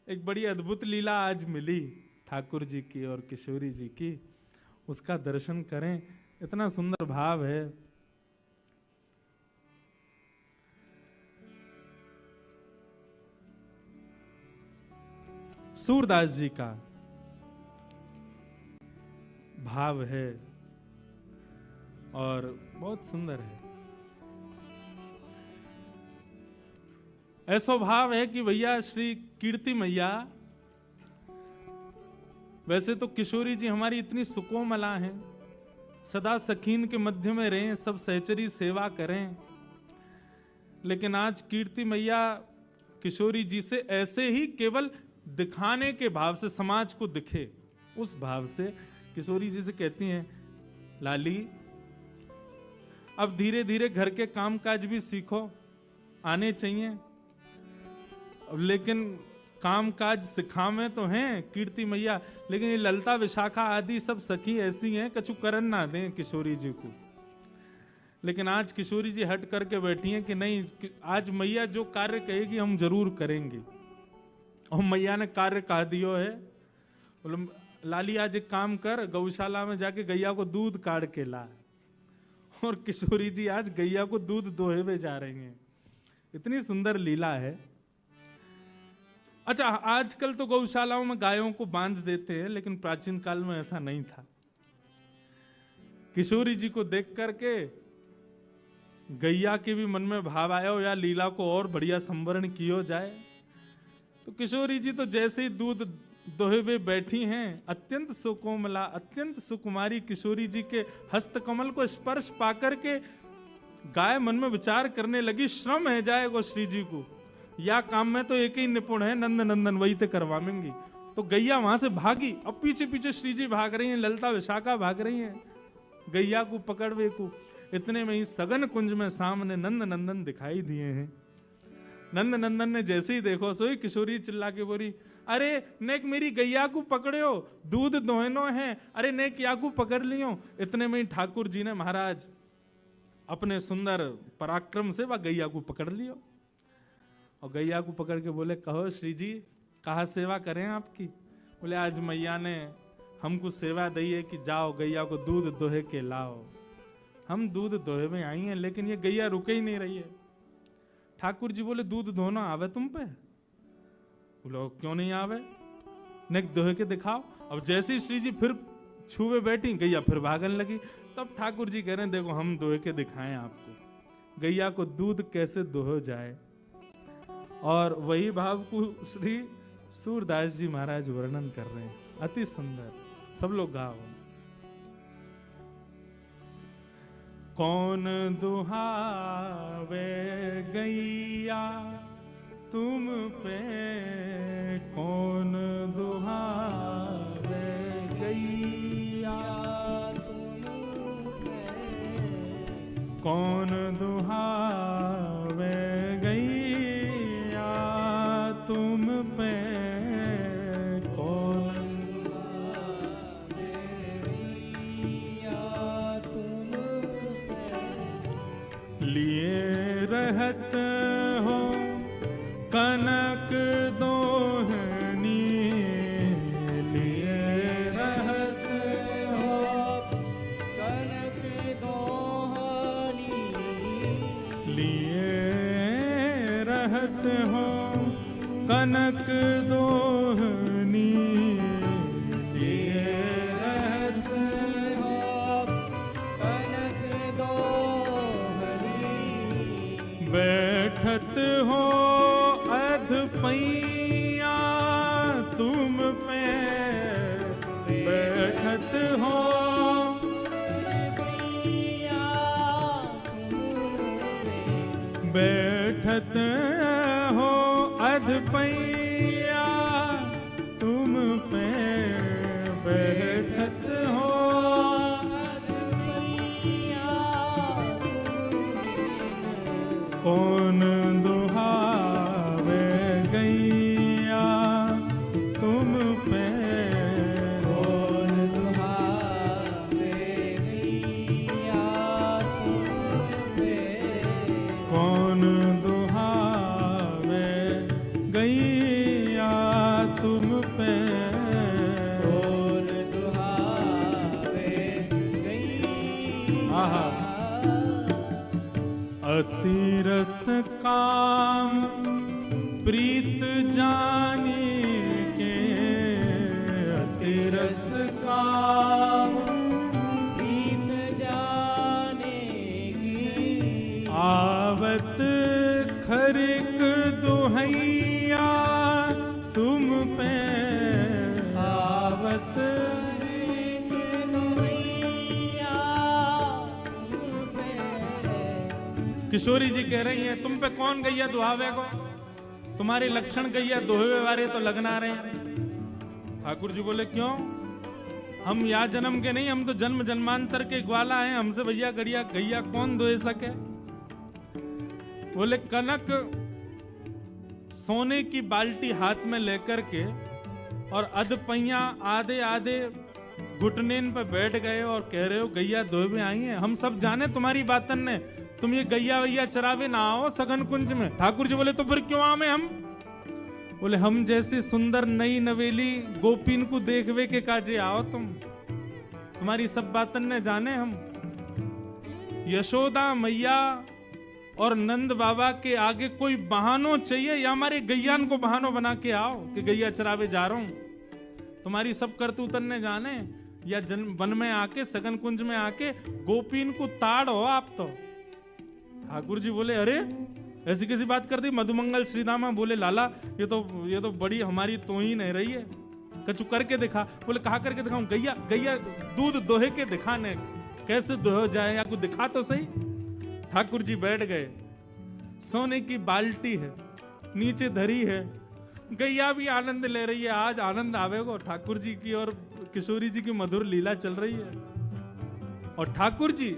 एक बड़ी अद्भुत लीला आज मिली ठाकुर जी की और किशोरी जी की, उसका दर्शन करें। इतना सुंदर भाव है। सूरदास जी का भाव है और बहुत सुंदर है। ऐसा भाव है कि भैया श्री कीर्ति मैया, वैसे तो किशोरी जी हमारी इतनी सुकोमला हैं, सदा सखीन के मध्य में रहें, सब सहचरी सेवा करें, लेकिन आज कीर्ति मैया किशोरी जी से ऐसे ही केवल दिखाने के भाव से, समाज को दिखे उस भाव से किशोरी जी से कहती हैं, लाली अब धीरे धीरे घर के कामकाज भी सीखो, आने चाहिए, लेकिन कामकाज सिखावे तो हैं कीर्ति मैया, लेकिन ये ललता विशाखा आदि सब सखी ऐसी हैं कछु करन ना दें किशोरी जी को। लेकिन आज किशोरी जी हट करके बैठी हैं कि नहीं, आज मैया जो कार्य कहेगी हम जरूर करेंगे। और मैया ने कार्य कह दियो है, बोले लाली आज एक काम कर, गौशाला में जाके गैया को दूध काट के ला। और किशोरी जी आज गैया को दूध दोहे में जा रही हैं। इतनी सुंदर लीला है। अच्छा, आजकल तो गौशालाओं में गायों को बांध देते हैं, लेकिन प्राचीन काल में ऐसा नहीं था। किशोरी जी को देख करके गैया के भी मन में भाव आया हो या लीला को और बढ़िया संवरण किया जाए। तो किशोरी जी तो जैसे ही दूध दोहे हुए बैठी हैं, अत्यंत सुकोमला, अत्यंत सुकुमारी किशोरी जी के हस्तकमल को स्पर्श पाकर के गाय मन में विचार करने लगी, श्रम है जाएगा श्री जी को, या काम में तो एक ही निपुण है, नंद नंदन वही तो करवाएंगी। तो गैया वहां से भागी, अब पीछे पीछे श्री जी भाग रही हैं, ललता विशाखा भाग रही हैं गैया को पकड़वे को। इतने में ही सघन कुंज में सामने नंद नंदन दिखाई दिए हैं। नंद नंदन ने जैसे ही देखो सोई किशोरी चिल्ला के बोली, अरे नेक मेरी गैया को पकड़ो, दूध दोहनो है, अरे नेक या को पकड़ लियो। इतने में ही ठाकुर जी ने महाराज अपने सुंदर पराक्रम से वह गैया को पकड़ लियो और गैया को पकड़ के बोले, कहो श्री जी कहाँ सेवा करें आपकी। बोले आज मैया ने हमको सेवा दी है कि जाओ गैया को दूध दोहे के लाओ। हम दूध दोहे में आई हैं, लेकिन ये गैया रुके ही नहीं रही है। ठाकुर जी बोले दूध दोहना आवे तुम पे? बोलो क्यों नहीं आवे, नेक दोहे के दिखाओ। अब जैसे ही श्री जी फिर छुए बैठी, गैया फिर भागने लगी। तब ठाकुर जी कह रहे हैं, देखो हम दोहे के दिखाएं आपको, गैया को दूध कैसे दोहो जाए। और वही भाव को श्री सूरदास जी महाराज वर्णन कर रहे हैं, अति सुंदर। सब लोग गाओ। कौन दुहावे गैया तुम पे, कौन दुहावे गैया तुम पे, कौन दुहावे गैया तुम पे, कौन दुहावे गैया तुम पे, लिए रहत हो कनक दोहनी, लिए रहत हो कनक दोहनी, लिए रहत हो कनक दोहनी, लिए रहत हो कनक दोहनी, बैठत हो अध पैया तुम पे, बैठत हो बैठत हो अध पैया तुम पे, अति रस काम प्रीत जाने के, अति रस काम प्रीत जाने की। आवत खरिक दुहैया तुम पे, आवत खरिक दुहैया तुम पे। किशोरी जी कह रही हैं तुम पे कौन गैया दुहावे को, तुम्हारे लक्षण गैया दोहवे वाले तो लगना रहे हैं। ठाकुर जी बोले क्यों, हम या जन्म के नहीं, हम तो जन्म जन्मांतर के ग्वाला हैं, हमसे भैया गड़िया गैया कौन दोहे सके। बोले कनक सोने की बाल्टी हाथ में लेकर के और अधपैया आधे आधे घुटनेन पे बैठ गए और कह रहे हो गैया दोहवे आई हैं। हम सब जाने तुम्हारी बातन ने, तुम ये गैया वैया चरावे ना आओ सघन कुंज में। ठाकुर जी बोले तो फिर क्यों आवे हम। बोले हम जैसी सुंदर नई नवेली गोपीन को देखवे के काजे आओ तुम, तुम्हारी सब बातन ने जाने हम। यशोदा मैया और नंद बाबा के आगे कोई बहानो चाहिए या हमारे गैयान को बहानो बना के आओ कि गैया चरावे जा रहा हूं। तुम्हारी सब करतूतन ने जाने या वन में आके सघन कुंज में आके गोपीन को ताड़ हो आप तो। ठाकुर जी बोले अरे ऐसी कैसी बात कर दी मधुमंगल श्रीदामा। बोले लाला ये तो बड़ी हमारी तोहीन है रही है, कछु करके दिखा। बोले कहा करके दिखाऊं, गैया गैया दूध दोहे के दिखाने, कैसे दोह जाए या कुछ दिखा तो सही। ठाकुर जी बैठ गए, सोने की बाल्टी है नीचे धरी है, गैया भी आनंद ले रही है। आज आनंद आवेगो ठाकुर जी की और किशोरी जी की मधुर लीला चल रही है और ठाकुर जी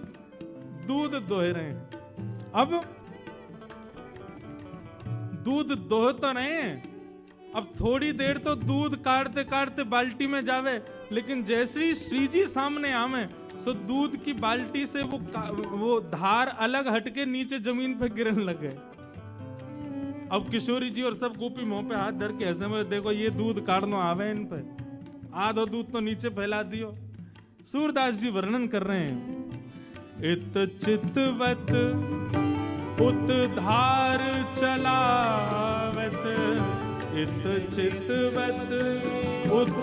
दूध दोह रहे हैं। अब दूध दोह तो नहीं, अब थोड़ी देर तो दूध काटते काटते बाल्टी में जावे, लेकिन जैसे श्री जी सामने आवे सो दूध की बाल्टी से वो धार अलग हटके नीचे जमीन पे गिरने लगे। अब किशोरी जी और सब गोपी मुंह पे हाथ धर के ऐसे में देखो ये दूध काटनो आवे इन पे, आधो दूध तो नीचे फैला दियो। सूरदास जी वर्णन कर रहे हैं इत चितवत उत धार चलावत, इत चितवत उत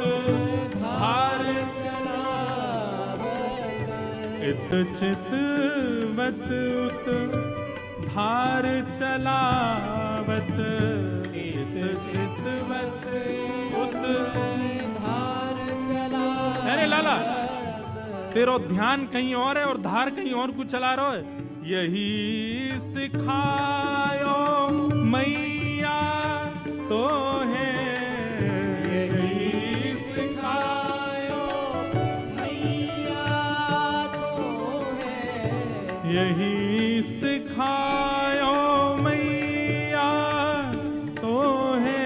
धार चलावत, इत चितवत उत धार चलावत, इत चितवत उत धार चलावत। अरे लाला तेरो ध्यान कहीं और है और धार कहीं और कुछ चला रहा है। यही सिखायो मैया तो है, यही सिखायो मैया तो है, यही सिखायो मैया तो है,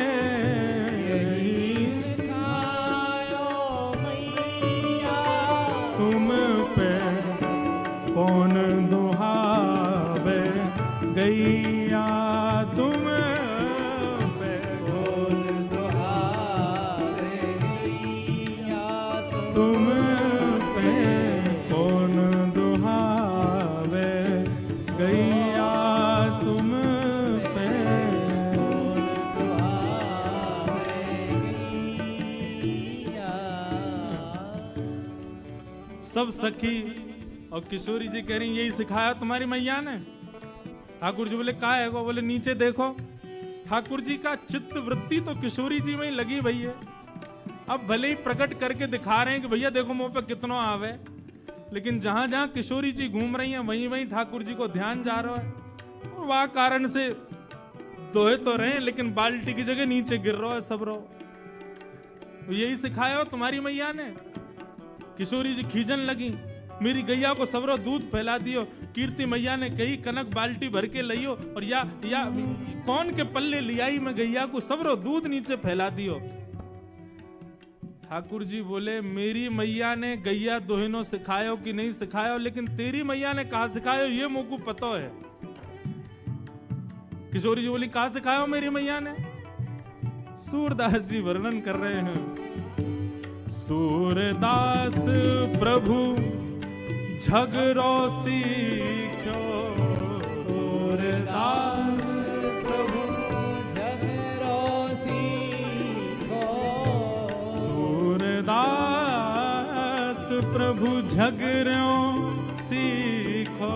यही सिखायो मैया तुम पे कौन दुहावे गैया, तुम पे कौन दुहावे गैया, तुम पे कौन दुहावे गैया, तुम पे कौन दुहावे गैया। सब सखी और किशोरी जी कह रही यही सिखाया तुम्हारी मैया ने। ठाकुर जी बोले का है वो। बोले नीचे देखो। ठाकुर जी का चित्त वृत्ति तो किशोरी जी में ही लगी भई है। अब भले ही प्रकट करके दिखा रहे हैं कि भैया देखो मुंह पे कितना आवे, लेकिन जहां जहां किशोरी जी घूम रही हैं वहीं वहीं ठाकुर जी को ध्यान जा रहा है और वह कारण से दोहे तो रहे लेकिन बाल्टी की जगह नीचे गिर रहा है सब रो। यही सिखाया हो तुम्हारी मैया ने। किशोरी जी खींचन लगी, मेरी गैया को सबरो दूध फैला दियो। कीर्ति मैया ने कही कनक बाल्टी भर के लियो और या कौन के पल्ले लियाई में गैया को सबरो दूध नीचे फैला दियो। ठाकुर जी बोले मेरी मैया ने गैया दोहिनो सिखायो कि नहीं सिखायो, लेकिन तेरी मैया ने कहा सिखायो ये मुझको पता है। किशोरी जी बोली कहा सिखायो मेरी मैया ने। सूरदास जी वर्णन कर रहे हैं। सूरदास प्रभु झगड़ो सीख्यो, सूरदास सूरदास प्रभु झगड़ो सीखो सूरदास प्रभु झगड़ो सीखो।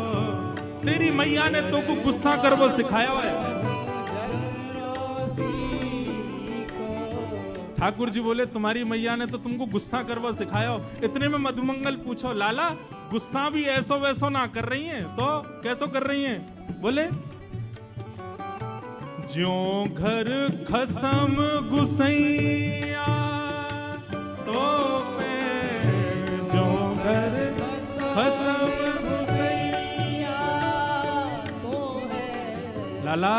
तेरी मैया ने तो को गुस्सा कर वो सिखाया हुआ है। झगड़ो सीखो ठाकुर जी बोले तुम्हारी मैया ने तो तुमको गुस्सा कर वो सिखाया हो। इतने में मधुमंगल पूछो लाला गुस्सा भी ऐसो वैसो ना कर रही हैं तो कैसो कर रही हैं? बोले ज्यों घर खसम गुसैया तो पे ज्यों घर खसम गुसैया तो है लाला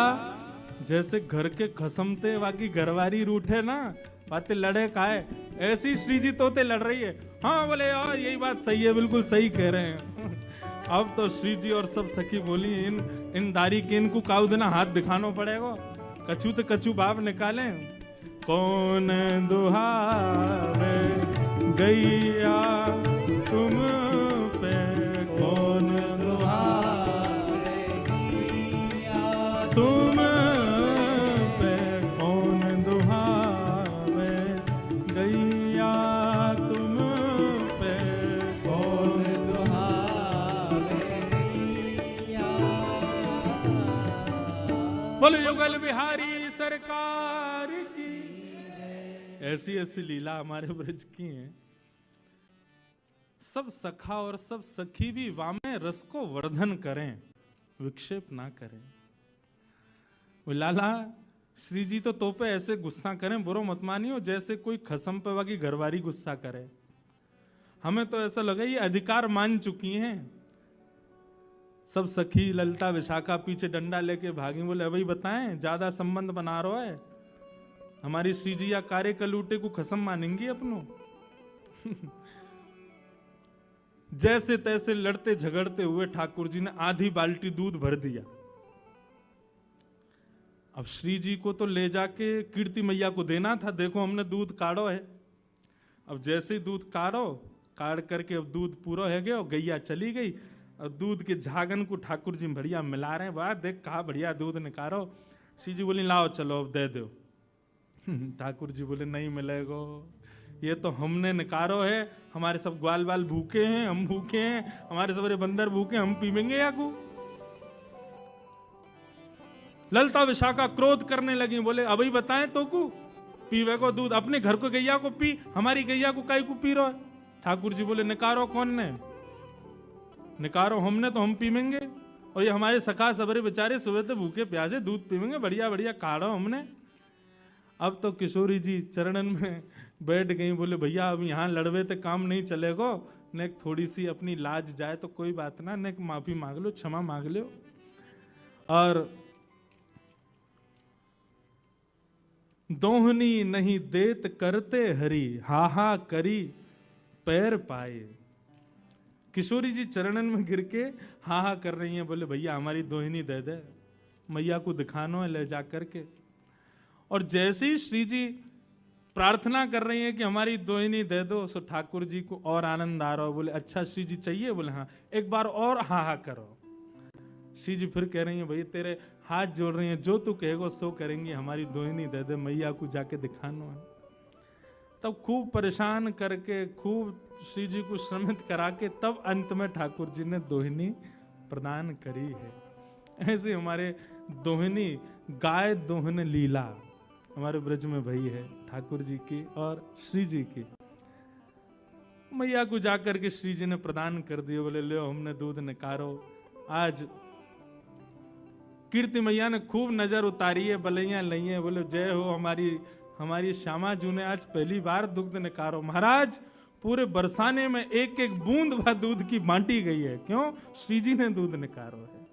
जैसे घर के खसमते बाकी घरवारी रूठे ना बातें लड़े काहे, ऐसी श्री जी तोते लड़ रही है। हाँ बोले यार यही बात सही है, बिल्कुल सही कह रहे हैं। अब तो श्री जी और सब सखी बोली इन दारी के इनको काउ देना हाथ दिखाना पड़ेगा। कछु तो कछु बाप निकाले। कौन दुहावे गैया तुम पे कौन दुहावे गैया तुम पे कौन दुहावे गैया तुम पे कौन दुहावे गैया। बोलो युगल बिहारी सरकार की। ऐसी ऐसी लीला हमारे ब्रज की हैं। सब सखा और सब सखी भी वामे रस को वर्धन करें, विक्षेप ना करें। वो लाला श्री जी तो पे ऐसे गुस्सा करें, बुरो मत मानियो जैसे कोई खसम पे वाकी घरवारी गुस्सा करे। हमें तो ऐसा लगा ये अधिकार मान चुकी हैं। सब सखी ललिता विशाखा पीछे डंडा लेके भागी। बोले अभी बताएं ज्यादा संबंध बना रहा है हमारी श्री जी या कार्य कलूटे को खसम मानेंगी अपनों। जैसे तैसे लड़ते झगड़ते हुए ठाकुर जी ने आधी बाल्टी दूध भर दिया। अब श्री जी को तो ले जाके कीर्ति मैया को देना था। देखो हमने दूध काढ़ो है। अब जैसे ही दूध काढ़ करके अब दूध पूरा है गया और गैया चली गई। और दूध के झागन को ठाकुर जी बढ़िया मिला रहे हैं। वाह देख कहा बढ़िया दूध निकालो। श्री जी बोली लाओ चलो अब दे दो। ठाकुर जी बोले नहीं मिलेगो, ये तो हमने निकारो है। हमारे सब ग्वाल बाल भूखे हैं, हम भूखे हैं, हमारे सबरे बंदर भूखे, हम पीवेंगे या को। ललिता विशाखा क्रोध करने लगी। बोले अभी बताएं तो को पीवे को दूध अपने घर को गैया को पी, हमारी गैया को काई को पी रहा है। ठाकुर जी बोले निकारो कौन ने? निकारो हमने तो हम पीवेंगे। और ये हमारे सखा सबरे बेचारे सुबह से भूखे प्यासे दूध पीवेंगे बढ़िया बढ़िया काढ़ो हमने। अब तो किशोरी जी चरणन में बैठ गई। बोले भैया अब यहाँ लड़वे तो काम नहीं चलेगा। ने थोड़ी सी अपनी लाज जाए तो कोई बात ना, ने माफी मांग लो, क्षमा मांग लो। और दोहनी नहीं देत करते हरी, हा करी पैर पाए। किशोरी जी चरणन में गिर के हा कर रही हैं। बोले भैया हमारी दोहिनी दे दे, मैया को दिखानो है ले जा करके। और जैसे ही श्री जी प्रार्थना कर रही हैं कि हमारी दोहिनी दे दो, सो ठाकुर जी को और आनंद आ रहा हो। बोले अच्छा श्री जी चाहिए? बोले हाँ, एक बार और हा करो। श्री जी फिर कह रही हैं भाई तेरे हाथ जोड़ रही हैं, जो तू कहेगो सो करेंगे, हमारी दोहिनी दे दे, मैया को जाके दिखानो है। तब खूब परेशान करके खूब श्री जी को श्रमित करा के तब अंत में ठाकुर जी ने दोहिनी प्रदान करी है। ऐसे हमारे दोहिनी गाय दोहन लीला हमारे ब्रज में भई है ठाकुर जी की और श्री जी की। मैया को जाकर के श्री जी ने प्रदान कर दिए। बोले ले हमने दूध निकारो। आज कीर्ति मैया ने खूब नजर उतारी है, बलैया लई है। बोले जय हो हमारी श्यामा जू ने आज पहली बार दुग्ध निकारो। महाराज पूरे बरसाने में एक एक बूंद व दूध की बांटी गई है। क्यों? श्री जी ने दूध निकारो है।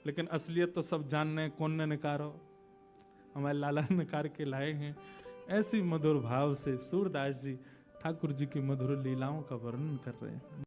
लेकिन असलियत तो सब जानने कौन ने निकारो, हमारे लाला ने निकार के लाए हैं। ऐसी मधुर भाव से सूरदास जी ठाकुर जी की मधुर लीलाओं का वर्णन कर रहे हैं।